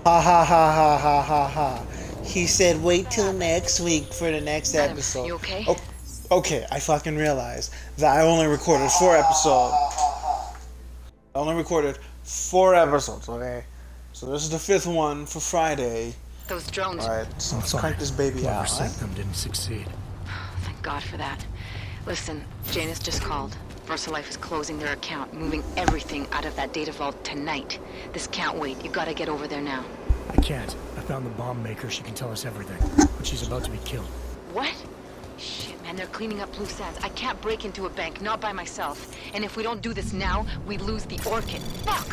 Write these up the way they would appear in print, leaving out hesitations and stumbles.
Ha ha ha ha ha ha ha. He said wait till next week for the next Adam, episode. you okay? Oh, okay, I fucking realized that I only recorded 4 episodes. I only recorded 4 episodes, okay? So this is the fifth one for Friday. Those drones. Alright, so I'm let's crank fine. this baby Whoever out, eh? sent them didn't succeed. Thank God for that. Listen, Janus just called. VersaLife is closing their account, moving everything out of that data vault tonight. This can't wait. You gotta get over there now. I can't. I found the bomb maker. She can tell us everything. But she's about to be killed. What? Shit, man, they're cleaning up loose ends. I can't break into a bank, not by myself. And if we don't do this now, we lose the Orchid. Fuck!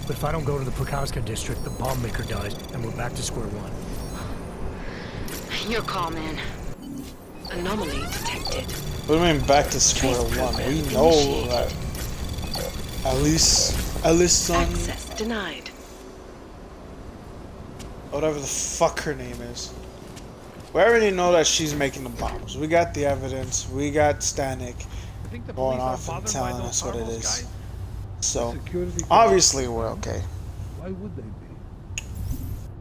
But if I don't go to the Prokowska district, the bomb maker dies, and we're back to square one. Your call, man. Anomaly detected. What do you mean back to square one? We know that Alice son, Access denied. whatever the fuck her name is. We already know that she's making the bombs. We got the evidence. We got Stanek going off and telling us what it is. So, obviously we're okay. Why would they be?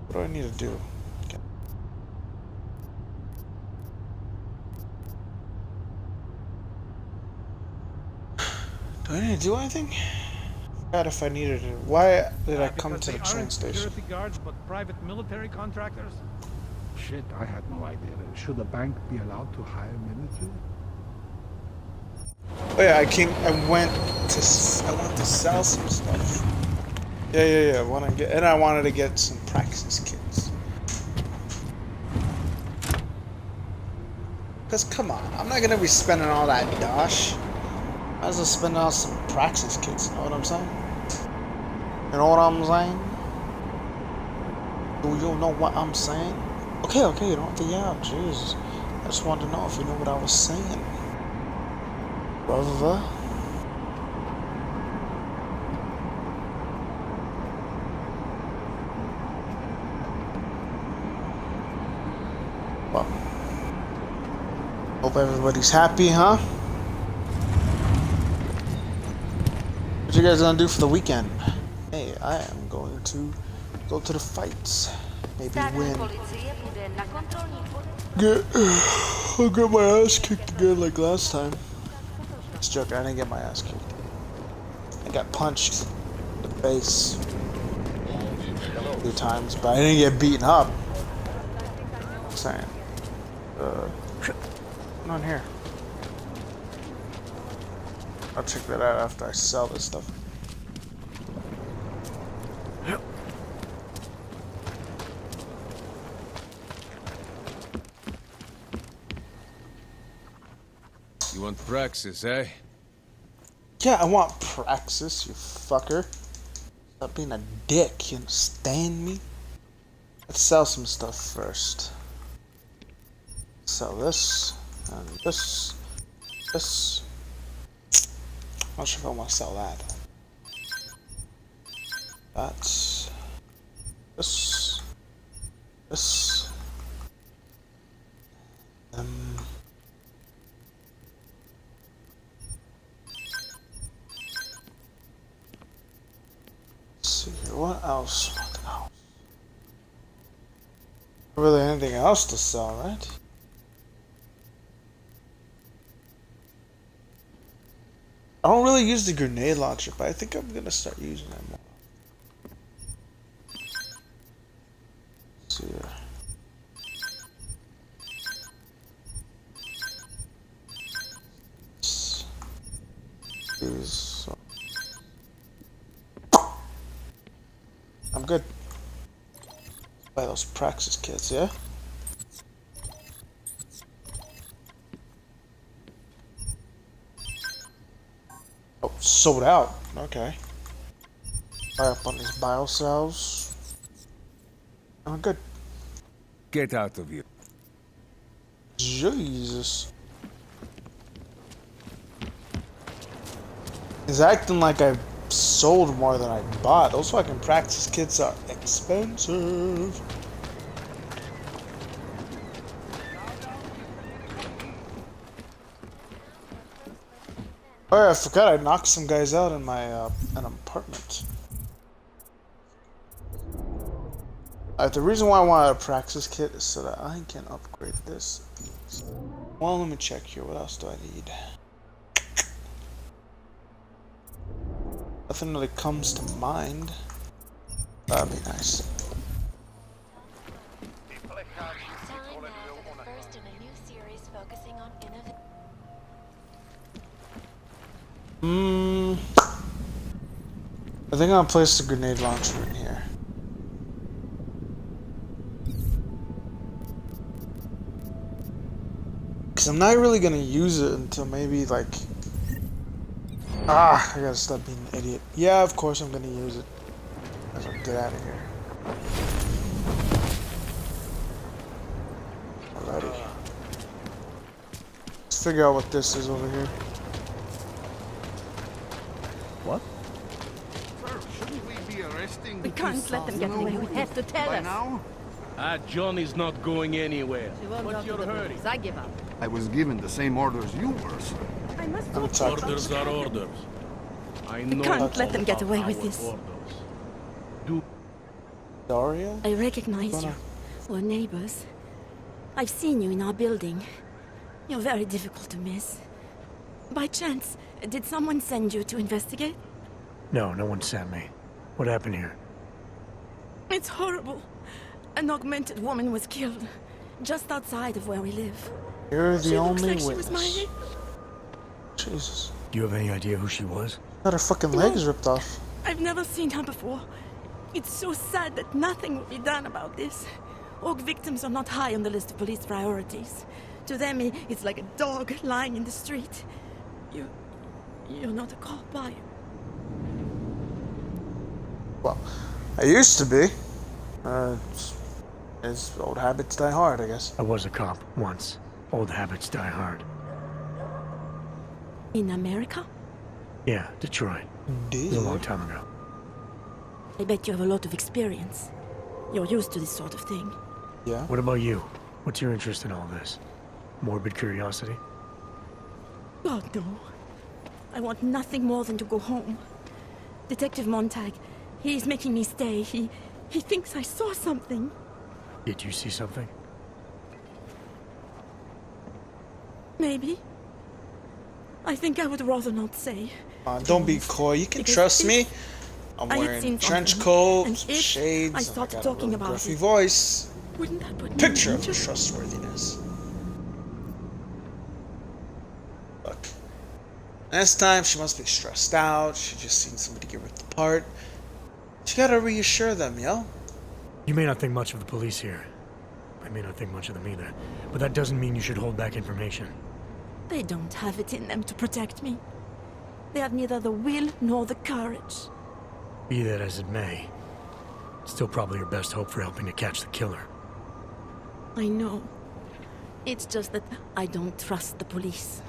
What do I need to do? Okay. Do I need to do anything? I forgot if I needed to. Why did I come to the train station? Security guards, but private military contractors? Shit, I had no idea. Should a bank be allowed to hire military? Oh yeah, I went to sell some stuff. Yeah. I wanted to get some praxis kits. Cause come on, I'm not gonna be spending all that dosh. I was just spending on some praxis kits. You know what I'm saying? You know what I'm saying? Do you know what I'm saying? Okay, you don't have to yell. Jesus, I just wanted to know if you know what I was saying. Brother. Well, hope everybody's happy, huh? What you guys gonna do for the weekend? Hey, I am going to go to the fights. Maybe win. I'll get my ass kicked again like last time. Just joking, I didn't get my ass kicked. I got punched in the face a few times, but I didn't get beaten up. I'm saying. What's on here? I'll check that out after I sell this stuff. You want Praxis, eh? Yeah, I want praxis, you fucker. Stop being a dick, you understand me? Let's sell some stuff first. Sell this, and this. I'm not sure if I want to sell that. That's this. Let's see here. What else? Not really anything else to sell, right? I don't really use the grenade launcher, but I think I'm gonna start using that more. Let's see here. These. I'm good. Buy those praxis kits, yeah? Oh, sold out. Okay. Buy up on these biocells. I'm good. Get out of here. Jesus. He's acting like I sold more than I bought. Those fucking practice kits are expensive. Oh yeah, I forgot I knocked some guys out in my an apartment. The reason why I want a Praxis kit is so that I can upgrade this. Well, let me check here. What else do I need? Nothing really comes to mind. That'd be nice. Time now for the first in a new series focusing on innovation. I think I'll place the grenade launcher in here. Cause I'm not really gonna use it until maybe like... I gotta stop being an idiot. Yeah, of course I'm gonna use it. As I get out of here. Alrighty. Let's figure out what this is over here. What? Sir, shouldn't we be arresting? We can't let them get away. We have to tell By us. now? Johnny's not going anywhere. She won't What's go your to the hurry? police. I give up. I was given the same orders you were, sir. I must I'm talk talking. Orders are orders. I know can't let them all get away about with our this. orders. Do Daria? I recognize Gonna- you. We're neighbors. I've seen you in our building. You're very difficult to miss. By chance, did someone send you to investigate? No, no one sent me. What happened here? It's horrible. An augmented woman was killed, just outside of where we live. You're She the looks only like she was my witness. age. Jesus. Do you have any idea who she was? Got her fucking legs ripped off. I've never seen her before. It's so sad that nothing will be done about this. Orc victims are not high on the list of police priorities. To them, it's like a dog lying in the street. You're not a cop, are you? Well, I used to be. As old habits die hard, I guess. I was a cop once. Old habits die hard. In America? Yeah, Detroit. It was a long time ago. I bet you have a lot of experience. You're used to this sort of thing. Yeah. What about you? What's your interest in all this? Morbid curiosity? God, no. I want nothing more than to go home. Detective Montag, he's making me stay. He thinks I saw something. Did you see something? Maybe. I think I would rather not say. Don't be coy. You can Because trust if me. I'm I had wearing seen trench something, coat, and if shades, I and started got a talking little about gruffy it, voice. Wouldn't that put me in Picture of danger? trustworthiness. Look. Last time she must be stressed out. She just seen somebody get ripped apart. She gotta reassure them, yo. You may not think much of the police here. I may not think much of them either. But that doesn't mean you should hold back information. They don't have it in them to protect me. They have neither the will nor the courage. Be that as it may, still probably your best hope for helping to catch the killer. I know. It's just that I don't trust the police.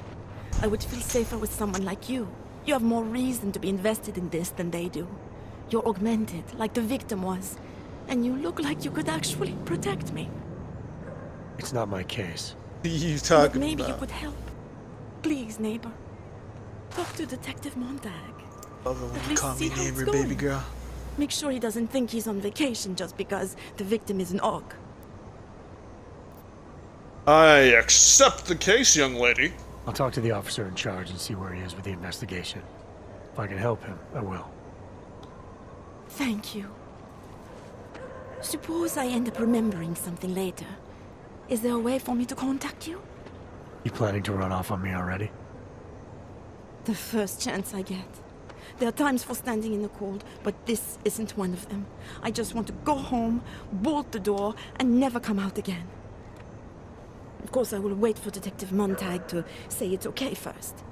I would feel safer with someone like you. You have more reason to be invested in this than they do. You're augmented, like the victim was. And you look like you could actually protect me. It's not my case. You But talking maybe about? you could help. Please, neighbor. Talk to Detective Montag. Love it when At you least call me see how it's neighbor, baby going. girl. Make sure he doesn't think he's on vacation just because the victim is an orc. I accept the case, young lady. I'll talk to the officer in charge and see where he is with the investigation. If I can help him, I will. Thank you. Suppose I end up remembering something later. Is there a way for me to contact you? You planning to run off on me already? The first chance I get. There are times for standing in the cold, but this isn't one of them. I just want to go home, bolt the door, and never come out again. Of course, I will wait for Detective Montag to say it's okay first.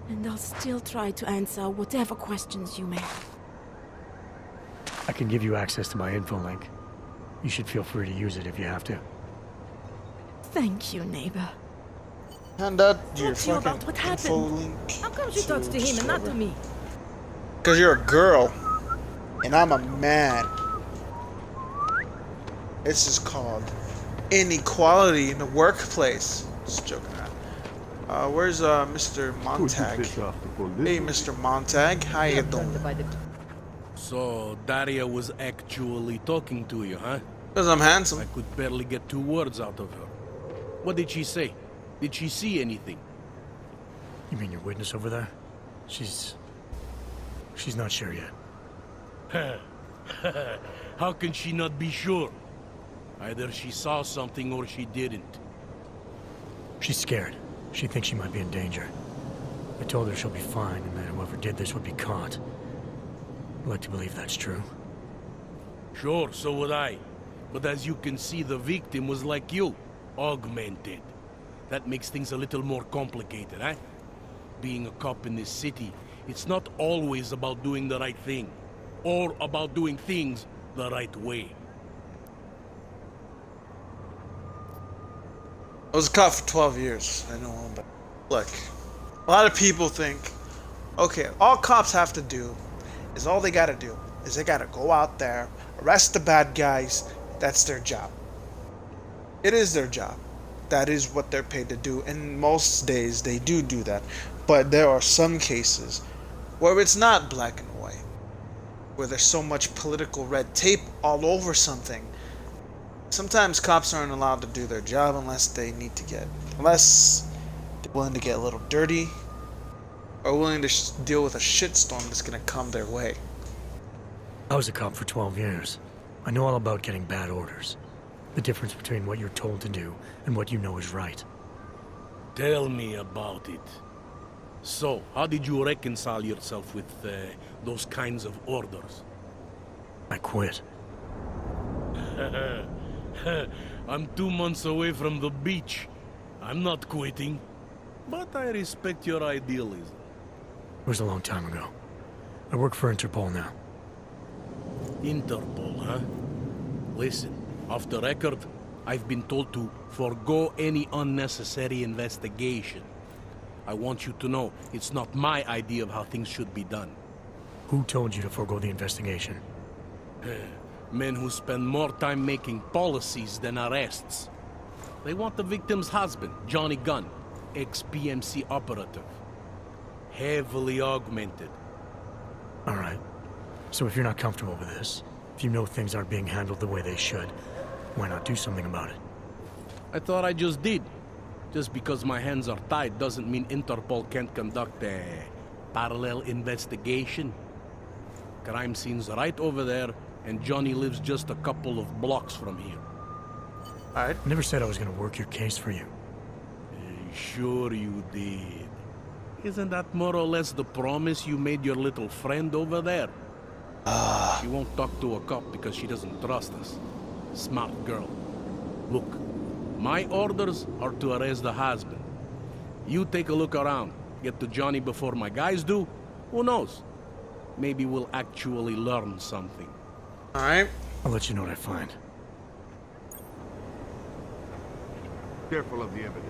And I'll still try to answer whatever questions you may have. I can give you access to my info link. You should feel free to use it if you have to. Thank you, neighbor. Hand out your to you about fucking what info happened. link. How come she talks to him and not to me? Because you're a girl. And I'm a man. This is called inequality in the workplace. Just joking around. Where's Mr. Montag? Hey, Mr. Montag. How you doing? So, Daria was actually talking to you, huh? Because I'm handsome. I could barely get 2 words out of her. What did she say? Did she see anything? You mean your witness over there? She's not sure yet. How can she not be sure? Either she saw something or she didn't. She's scared. She thinks she might be in danger. I told her she'll be fine and that whoever did this would be caught. I'd like to believe that's true. Sure, so would I. But as you can see, the victim was like you, augmented. That makes things a little more complicated, eh? Being a cop in this city, it's not always about doing the right thing, or about doing things the right way. I was a cop for 12 years. I know all about it. Look, a lot of people think, okay, all cops have to do is all they gotta do is they gotta go out there, arrest the bad guys. That's their job. It is their job. That is what they're paid to do. And most days they do that. But there are some cases where it's not black and white, where there's so much political red tape all over something. Sometimes cops aren't allowed to do their job unless they're willing to get a little dirty, or willing to deal with a shitstorm that's gonna come their way. I was a cop for 12 years. I know all about getting bad orders. The difference between what you're told to do and what you know is right. Tell me about it. So, how did you reconcile yourself with those kinds of orders? I quit. I'm 2 months away from the beach. I'm not quitting. But I respect your idealism. It was a long time ago. I work for Interpol now. Interpol, huh? Listen, off the record, I've been told to forego any unnecessary investigation. I want you to know, it's not my idea of how things should be done. Who told you to forego the investigation? Men who spend more time making policies than arrests. They want the victim's husband, Johnny Gunn, ex-PMC operative. Heavily augmented. All right. So if you're not comfortable with this, if you know things aren't being handled the way they should, why not do something about it? I thought I just did. Just because my hands are tied doesn't mean Interpol can't conduct a parallel investigation. Crime scene's right over there, and Johnny lives just a couple of blocks from here. Alright. I never said I was gonna work your case for you. Sure you did. Isn't that more or less the promise you made your little friend over there? She won't talk to a cop because she doesn't trust us. Smart girl. Look, my orders are to arrest the husband. You take a look around. Get to Johnny before my guys do. Who knows? Maybe we'll actually learn something. Alright. I'll let you know what I find. Careful of the evidence.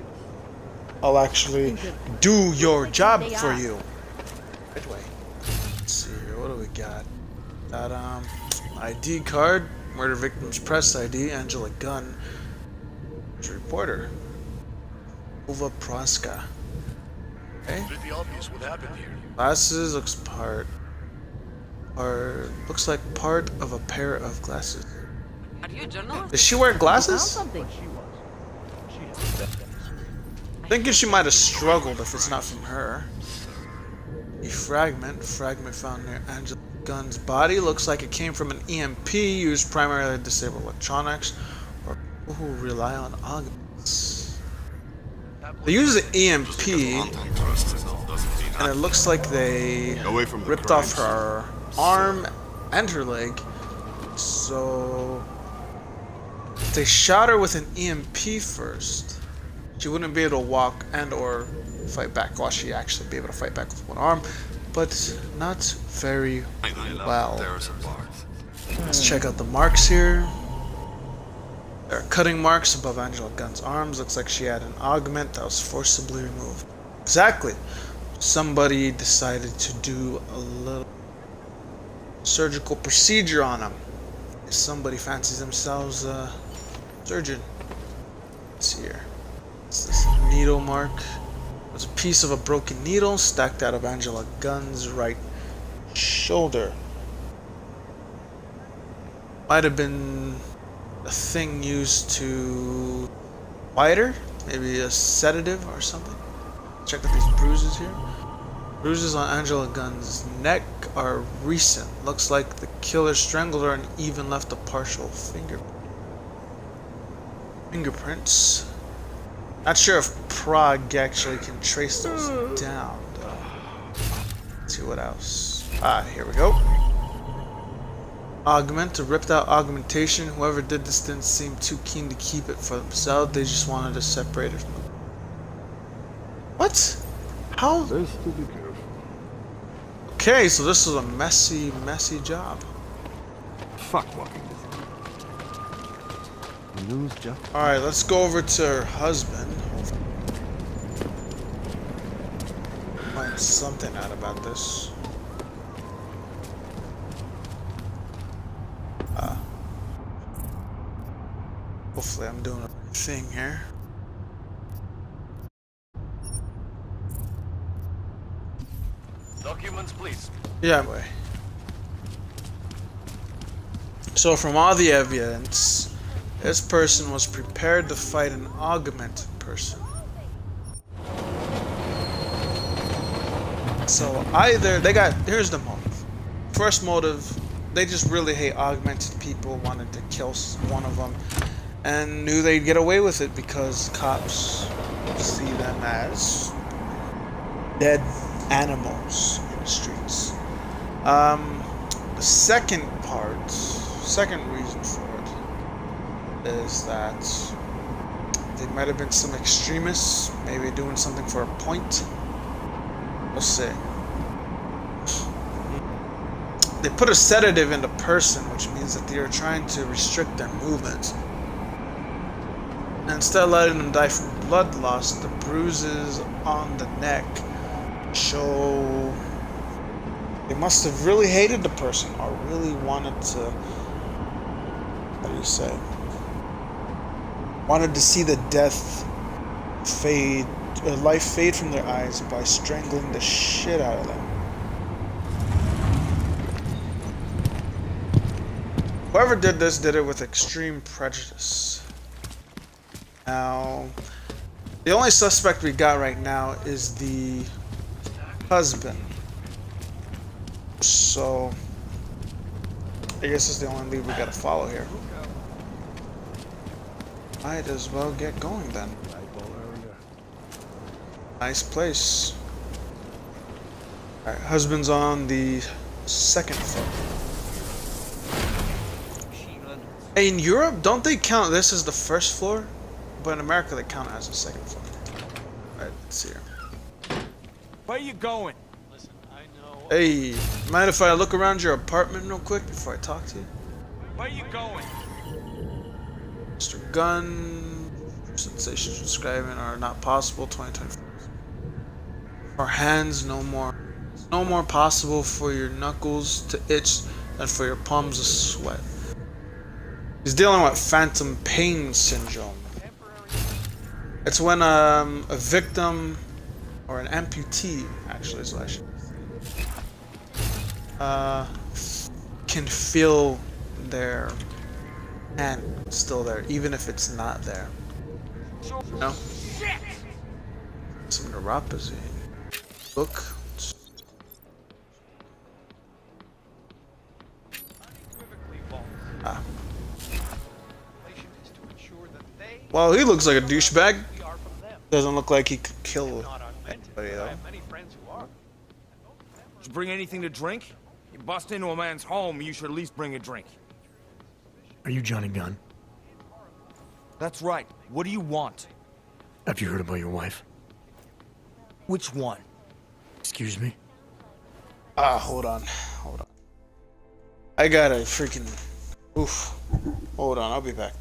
I'll actually do your job for you. Right way. Let's see here. What do we got? Got ID card, murder victim's press ID, Angela Gunn, reporter, Uva Praska. Okay. Pretty obvious what happened here. Glasses looks looks like part of a pair of glasses. Are you a journalist? Does she wear glasses? Something. Thinking she might have struggled if it's not from her. A fragment found near Angela Gunn's body looks like it came from an EMP used primarily to disable electronics or people who rely on augments. They use the EMP and it looks like they ripped off her arm and her leg. So if they shot her with an EMP first, she wouldn't be able to walk and or fight back. Well, she'd actually be able to fight back with one arm, but not very well. Let's check out the marks here. There are cutting marks above Angela Gunn's arms. Looks like she had an augment that was forcibly removed. Exactly. Somebody decided to do a little surgical procedure on him. Somebody fancies themselves a surgeon. Let's see here. What's this needle mark? There's a piece of a broken needle stacked out of Angela Gunn's right shoulder. Might have been a thing used to quiet her, maybe a sedative or something. Check out these bruises here. Bruises on Angela Gunn's neck are recent. Looks like the killer strangled her and even left a partial fingerprints. Not sure if Prague actually can trace those down, though. Let's see what else. Here we go. Augment, a ripped out augmentation. Whoever did this didn't seem too keen to keep it for themselves. They just wanted to separate it from them. What? How? Best to be careful. Okay, so this is a messy, messy job. Fuck walking this. The news just. Alright, let's go over to her husband. Find something out about this. Hopefully I'm doing a thing here. Documents, please. Yeah, boy. So from all the evidence, this person was prepared to fight an augmented person. So either they got, here's the motive. First motive, they just really hate augmented people, wanted to kill one of them, and knew they'd get away with it because cops see them as dead animals in the streets. The second reason for it is that there might have been some extremists, maybe doing something for a point. We'll see. They put a sedative in the person, which means that they are trying to restrict their movements. And instead of letting them die from blood loss, the bruises on the neck show they must have really hated the person or really wanted to, how do you say, wanted to see the death fade, life fade from their eyes by strangling the shit out of them. Whoever did this did it with extreme prejudice. Now, the only suspect we got right now is the husband. So, I guess it's the only lead we gotta follow here. Might as well get going then. Nice place. Alright, husband's on the second floor. Hey, in Europe, don't they count this as the first floor? But in America, they count it as the second floor. Alright, let's see here. Where you going? Hey, mind if I look around your apartment real quick before I talk to you? Where you going? Mr. Gunn, sensations describing are not possible. 2024. For hands, no more. It's no more possible for your knuckles to itch than for your palms to sweat. He's dealing with phantom pain syndrome. It's when a victim or an amputee, actually, is what I should can feel their hand still there, even if it's not there. No? Some neuropathy. Look. Ah. Well, he looks like a douchebag. Doesn't look like he could kill anybody though. Did you bring anything to drink? You bust into a man's home, you should at least bring a drink. Are you Johnny Gunn? That's right. What do you want? Have you heard about your wife? Which one? Excuse me? Hold on. I got a freaking... Oof. Hold on, I'll be back.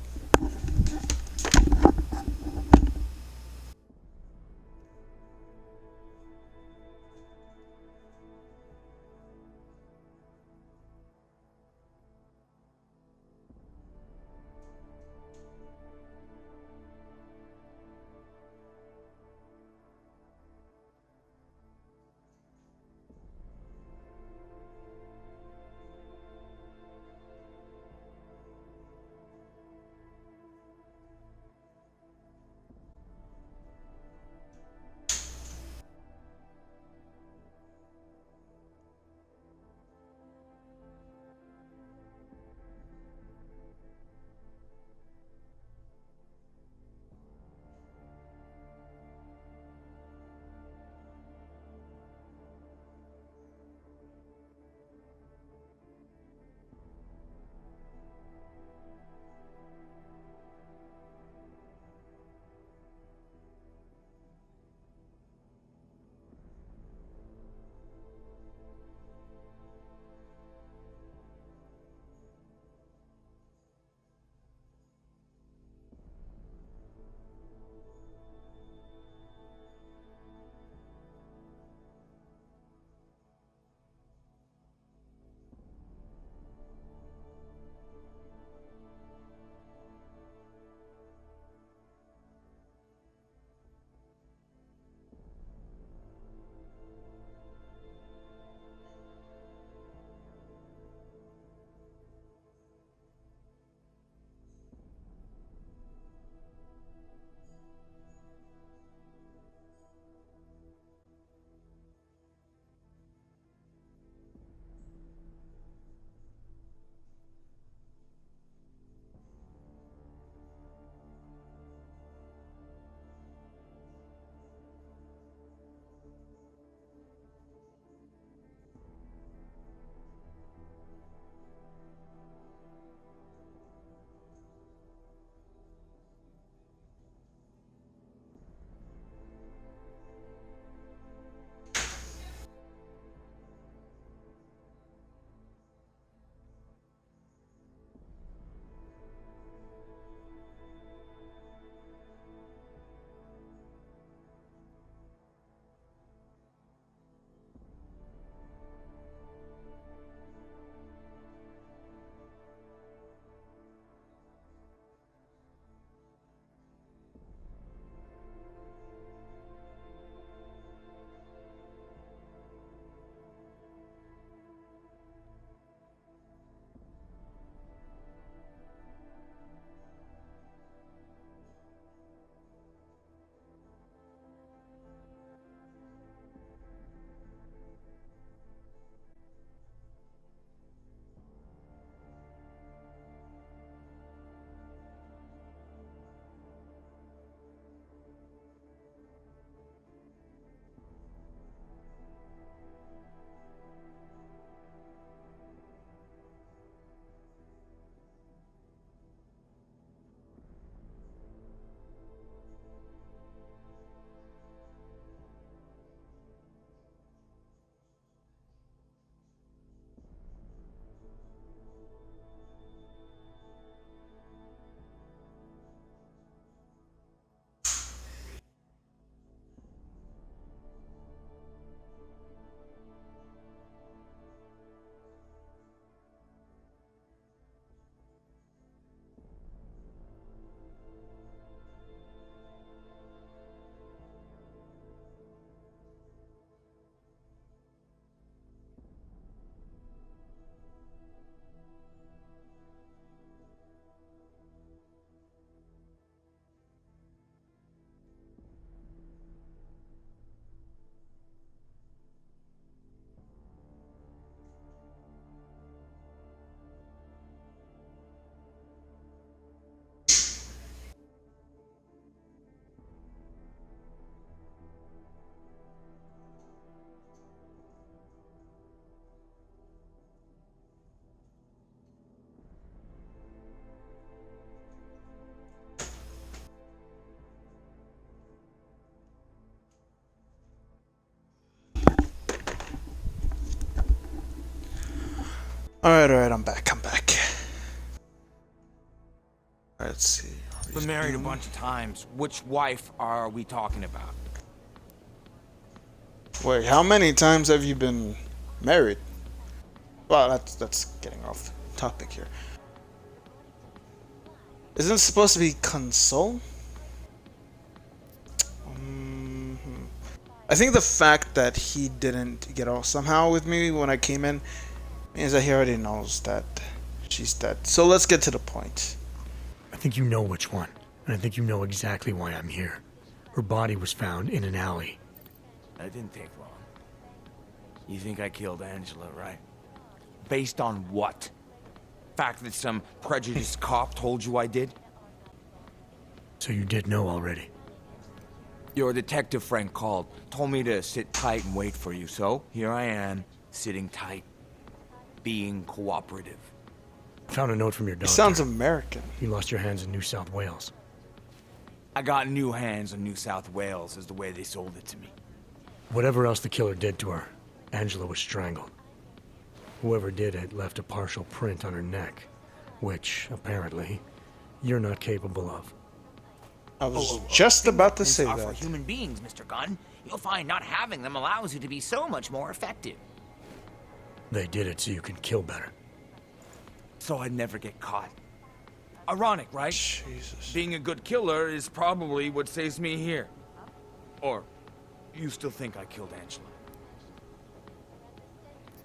Alright, I'm back. Alright, let's see. Been married a bunch of times. Which wife are we talking about? Wait, how many times have you been married? Well, that's getting off topic here. Isn't it supposed to be console? I think the fact that he didn't get off somehow with me when I came in means that he already knows that she's dead. So let's get to the point. I think you know which one, and I think you know exactly why I'm here. Her body was found in an alley. That didn't take long. You think I killed Angela, right? Based on what? Fact that some prejudiced cop told you I did? So you did know already. Your detective friend called, told me to sit tight and wait for you, so here I am, sitting tight, being cooperative. Found a note from your He doctor. sounds American. You lost your hands in New South Wales. I got new hands on New South Wales, is the way they sold it to me. Whatever else the killer did to her, Angela was strangled. Whoever did it left a partial print on her neck, which, apparently, you're not capable of. I was just about to say are that. for human beings, Mr. Gunn. You'll find not having them allows you to be so much more effective. They did it so you can kill better. So I'd never get caught. Ironic, right? Jesus. Being a good killer is probably what saves me here. Or, you still think I killed Angela?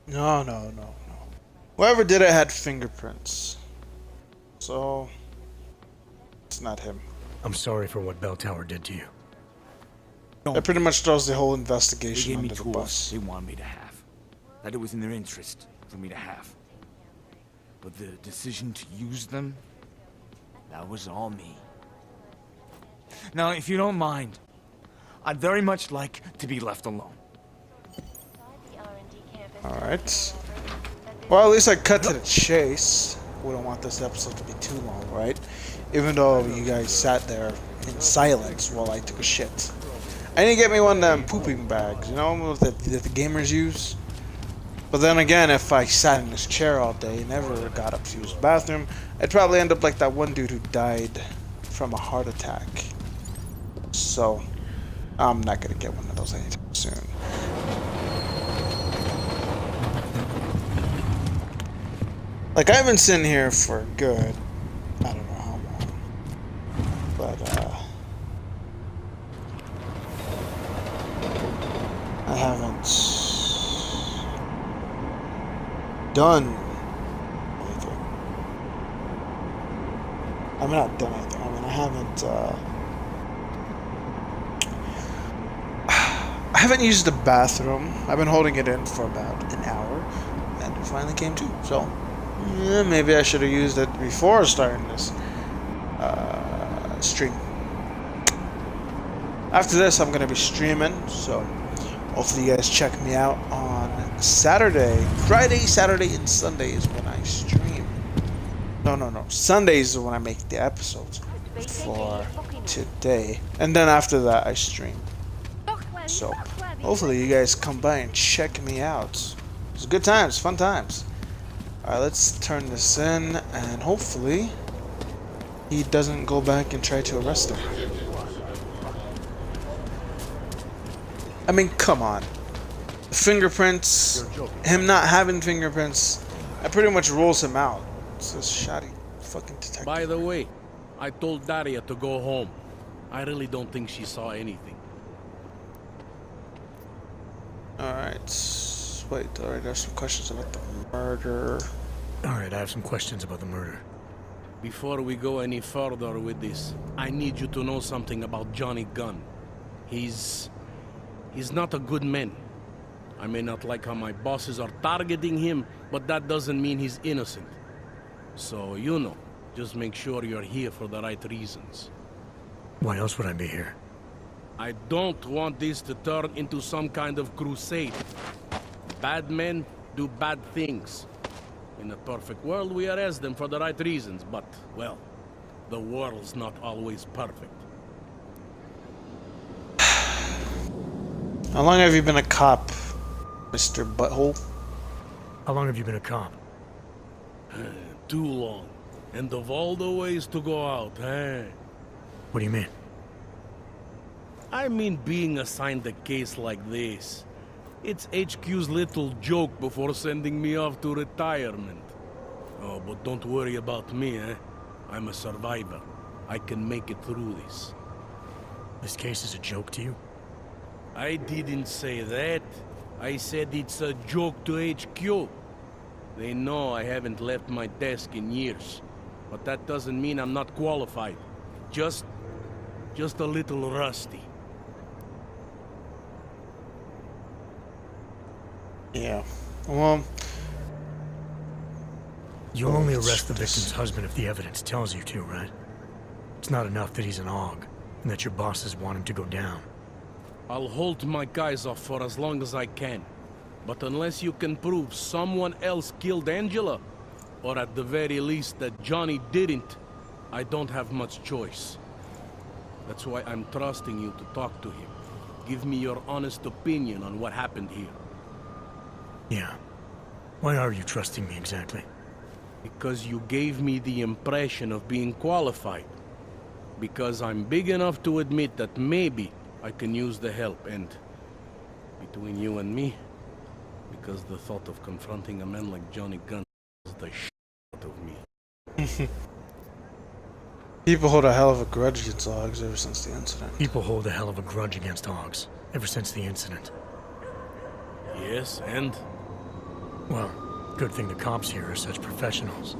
No. Whoever did it had fingerprints. So, it's not him. I'm sorry for what Bell Tower did to you. That pretty much throws the whole They investigation gave me under the tools bus. they wanted me to have. That it was in their interest for me to have. But the decision to use them, that was all me. Now, if you don't mind, I'd very much like to be left alone. Alright. Well, at least I cut to the chase. Wouldn't want this episode to be too long, right? Even though you guys sat there in silence while I took a shit. I need to get me one of them pooping bags, you know, that the gamers use. But then again, if I sat in this chair all day and never got up to use the bathroom, I'd probably end up like that one dude who died from a heart attack. So, I'm not gonna get one of those anytime soon. Like, I've been sitting here for good, I don't know how long, but, I haven't done anything. I mean, not done anything. I mean, I haven't used the bathroom. I've been holding it in for about an hour, and it finally came to. So, yeah, maybe I should have used it before starting this stream. After this, I'm gonna be streaming, so hopefully you guys check me out on Saturday. Friday, Saturday, and Sunday is when I stream. No. Sundays is when I make the episodes for today. And then after that, I stream. So, hopefully you guys come by and check me out. It's good times, fun times. Alright, let's turn this in, and hopefully he doesn't go back and try to arrest him. I mean, come on. The fingerprints, him not having fingerprints, that pretty much rules him out. It's a shoddy fucking detective. By the way, I told Daria to go home. I really don't think she saw anything. Alright. Wait, alright, there's some questions about the murder. Alright, I have some questions about the murder. Before we go any further with this, I need you to know something about Johnny Gunn. He's not a good man. I may not like how my bosses are targeting him, but that doesn't mean he's innocent. So, you know, just make sure you're here for the right reasons. Why else would I be here? I don't want this to turn into some kind of crusade. Bad men do bad things. In a perfect world, we arrest them for the right reasons, but, well, the world's not always perfect. How long have you been a cop, Mr. Butthole? How long have you been a cop? Too long. And of all the ways to go out, eh? What do you mean? I mean being assigned a case like this. It's HQ's little joke before sending me off to retirement. Oh, but don't worry about me, eh? I'm a survivor. I can make it through this. This case is a joke to you? I didn't say that. I said it's a joke to HQ. They know I haven't left my desk in years. But that doesn't mean I'm not qualified. Just a little rusty. Yeah. Well... You'll only arrest the victim's husband if the evidence tells you to, right? It's not enough that he's an AUG, and that your bosses want him to go down. I'll hold my guys off for as long as I can. But unless you can prove someone else killed Angela, or at the very least that Johnny didn't, I don't have much choice. That's why I'm trusting you to talk to him. Give me your honest opinion on what happened here. Yeah. Why are you trusting me exactly? Because you gave me the impression of being qualified. Because I'm big enough to admit that maybe I can use the help, and between you and me, because the thought of confronting a man like Johnny Gunn is the shit out of me. People hold a hell of a grudge against AUGs ever since the incident. People hold a hell of a grudge against AUGs ever since the incident. Yes, and? Well, good thing the cops here are such professionals.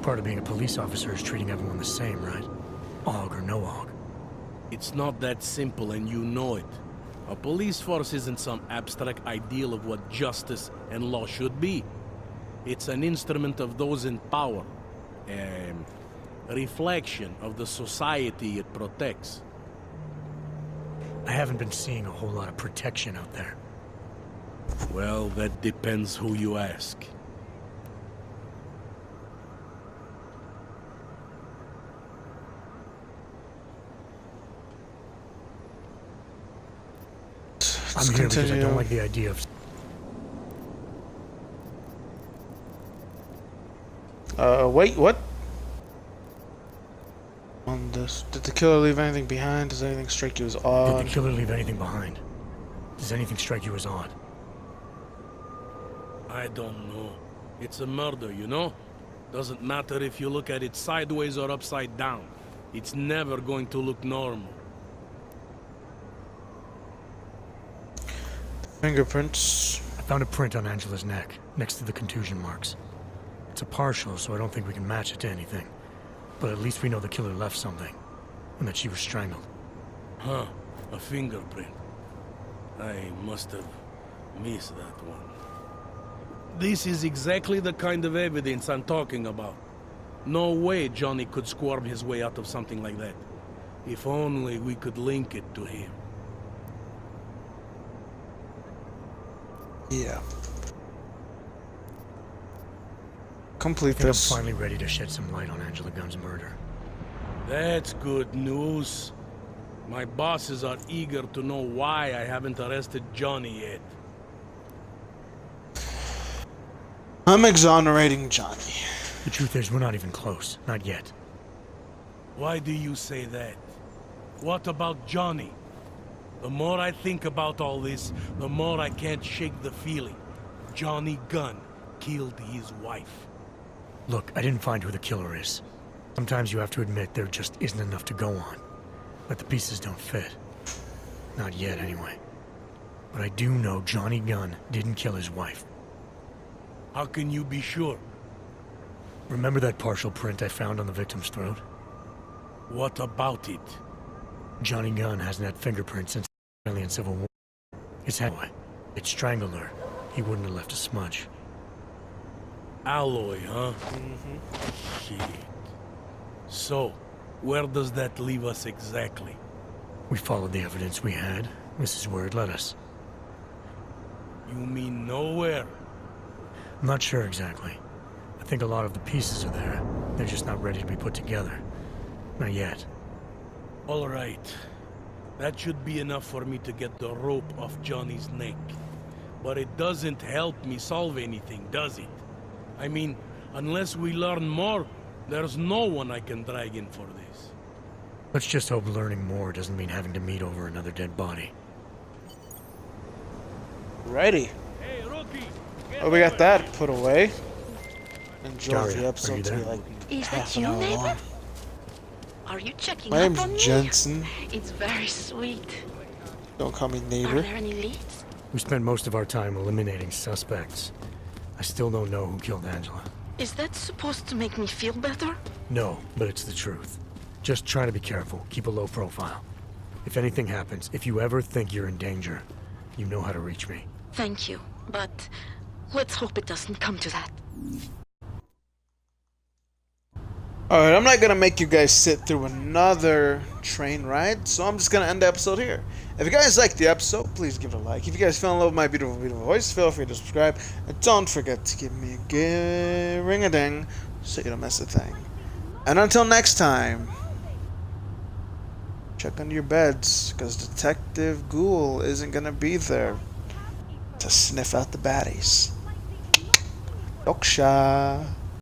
Part of being a police officer is treating everyone the same, right? AUG or no AUG. It's not that simple, and you know it. A police force isn't some abstract ideal of what justice and law should be. It's an instrument of those in power. A reflection of the society it protects. I haven't been seeing a whole lot of protection out there. Well, that depends who you ask. I'm here because I don't like the idea of... Wait, what? On this, did the killer leave anything behind? Does anything strike you as odd? Did the killer leave anything behind? Does anything strike you as odd? I don't know. It's a murder, you know? Doesn't matter if you look at it sideways or upside down. It's never going to look normal. Fingerprints. I found a print on Angela's neck, next to the contusion marks. It's a partial, so I don't think we can match it to anything. But at least we know the killer left something, and that she was strangled. Huh, a fingerprint. I must have missed that one. This is exactly the kind of evidence I'm talking about. No way Johnny could squirm his way out of something like that. If only we could link it to him. Yeah. Complete I think this. I'm finally ready to shed some light on Angela Gunn's murder. That's good news. My bosses are eager to know why I haven't arrested Johnny yet. I'm exonerating Johnny. The truth is, we're not even close. Not yet. Why do you say that? What about Johnny? The more I think about all this, the more I can't shake the feeling. Johnny Gunn killed his wife. Look, I didn't find who the killer is. Sometimes you have to admit there just isn't enough to go on. That the pieces don't fit. Not yet, anyway. But I do know Johnny Gunn didn't kill his wife. How can you be sure? Remember that partial print I found on the victim's throat? What about it? Johnny Gunn hasn't had fingerprints since the Australian Civil War. His head, it strangled her. He wouldn't have left a smudge. Alloy, huh? Mm-hmm. Shit. So, where does that leave us exactly? We followed the evidence we had. This is where it led us. You mean nowhere? I'm not sure exactly. I think a lot of the pieces are there. They're just not ready to be put together. Not yet. All right. That should be enough for me to get the rope off Johnny's neck. But it doesn't help me solve anything, does it? I mean, Unless we learn more, there's no one I can drag in for this. Let's just hope learning more doesn't mean having to meet over another dead body. Righty. Hey, rookie! Oh, we got that put away. Enjoy Daria, the are episode you to be there? like Is half that an you, hour neighbor? long. Are you checking My up on name's me? Jensen. It's very sweet. Don't call me Are neighbor. there any leads? We spent most of our time eliminating suspects. I still don't know who killed Angela. Is that supposed to make me feel better? No, but it's the truth. Just try to be careful. Keep a low profile. If anything happens, if you ever think you're in danger, you know how to reach me. Thank you, but let's hope it doesn't come to that. Alright, I'm not gonna make you guys sit through another train ride, so I'm just gonna end the episode here. If you guys liked the episode, please give it a like. If you guys fell in love with my beautiful, beautiful voice, feel free to subscribe. And don't forget to give me a ring-a-ding so you don't miss a thing. And until next time, check under your beds, because Detective Ghoul isn't gonna be there to sniff out the baddies. Yoksha.